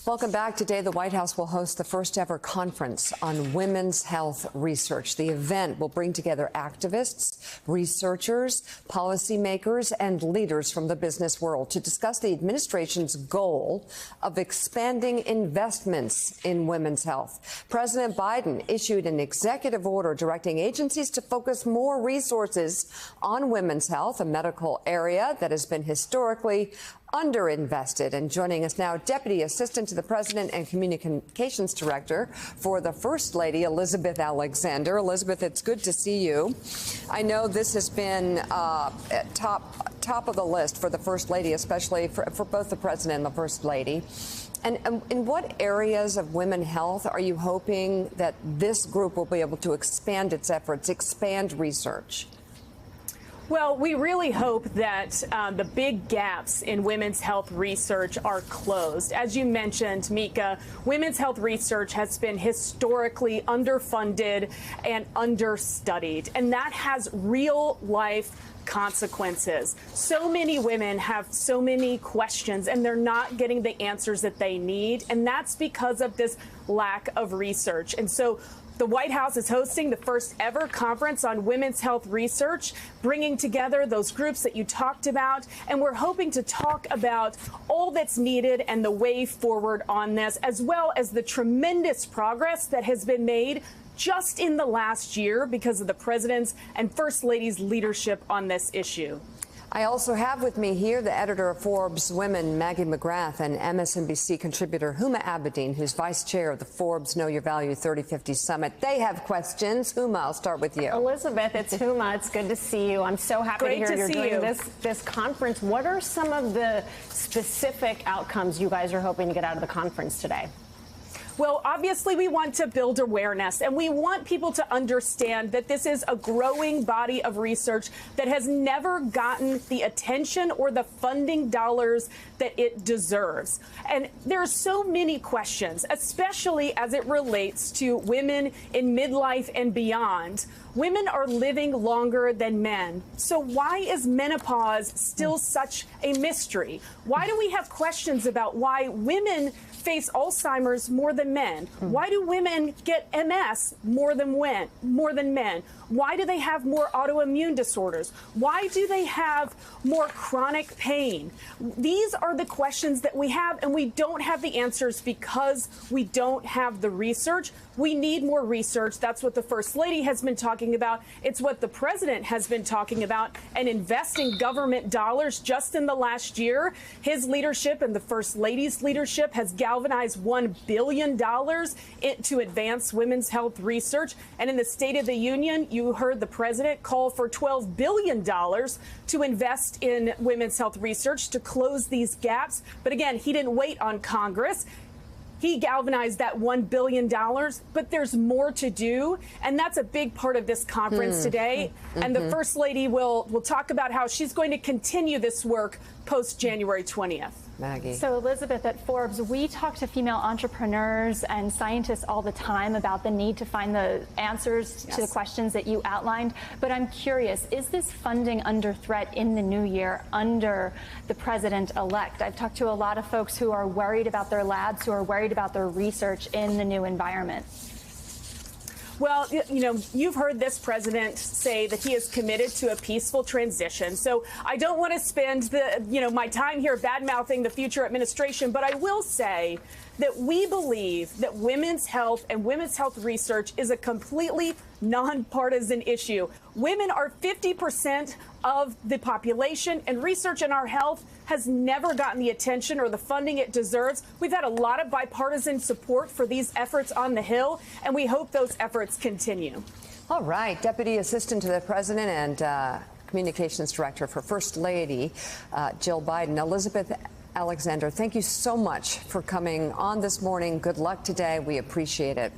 Welcome back. Today, the White House will host the first ever conference on women's health research. The event will bring together activists, researchers, policymakers, and leaders from the business world to discuss the administration's goal of expanding investments in women's health. President Biden issued an executive order directing agencies to focus more resources on women's health, a medical area that has been historically underinvested. And joining us now, Deputy Assistant to the President and Communications Director for the First Lady, Elizabeth Alexander. Elizabeth, it's good to see you. I know this has been at top of the list for the First Lady, especially for both the President and the First Lady. And in what areas of women's health are you hoping that this group will be able to expand its efforts, expand research? Well, we really hope that the big gaps in women's health research are closed. As you mentioned, Mika, women's health research has been historically underfunded and understudied, and that has real life consequences. So many women have so many questions, and they're not getting the answers that they need, and that's because of this lack of research. And so the White House is hosting the first ever conference on women's health research, bringing together those groups that you talked about. And we're hoping to talk about all that's needed and the way forward on this, as well as the tremendous progress that has been made just in the last year because of the President's and First Lady's leadership on this issue. I also have with me here the editor of Forbes Women, Maggie McGrath, and MSNBC contributor Huma Abedin, who's vice chair of the Forbes Know Your Value 3050 Summit. They have questions. Huma, I'll start with you. Elizabeth, it's Huma. It's good to see you. I'm so happy to hear you're doing this conference. What are some of the specific outcomes you guys are hoping to get out of the conference today? Well, obviously, we want to build awareness, and we want people to understand that this is a growing body of research that has never gotten the attention or the funding dollars that it deserves. And there are so many questions, especially as it relates to women in midlife and beyond. Women are living longer than men. So why is menopause still such a mystery? Why do we have questions about why women face Alzheimer's more than men? Why do women get MS more than men? Why do they have more autoimmune disorders? Why do they have more chronic pain? These are the questions that we have, and we don't have the answers because we don't have the research. We need more research. That's what the First Lady has been talking about. It's what the President has been talking about, and investing government dollars just in the last year. His leadership and the First Lady's leadership has galvanized $1 billion to advance women's health research. And in the State of the Union, you heard the President call for $12 billion to invest in women's health research to close these gaps. But again, he didn't wait on Congress. He galvanized that $1 billion, but there's more to do. And that's a big part of this conference today. And the First Lady will talk about how she's going to continue this work post January 20th. Maggie. So, Elizabeth, at Forbes, we talk to female entrepreneurs and scientists all the time about the need to find the answers to the questions that you outlined. But I'm curious, is this funding under threat in the new year under the president-elect? I've talked to a lot of folks who are worried about their labs, who are worried about their research in the new environment. Well, you know, you've heard this president say that he is committed to a peaceful transition. So I don't want to spend my time here bad-mouthing the future administration, but I will say that we believe that women's health and women's health research is a completely nonpartisan issue. Women are 50% of the population, and research in our health has never gotten the attention or the funding it deserves. We've had a lot of bipartisan support for these efforts on the Hill, and we hope those efforts continue. All right. Deputy Assistant to the President and Communications Director for First Lady Jill Biden, Elizabeth Alexander, thank you so much for coming on this morning. Good luck today. We appreciate it.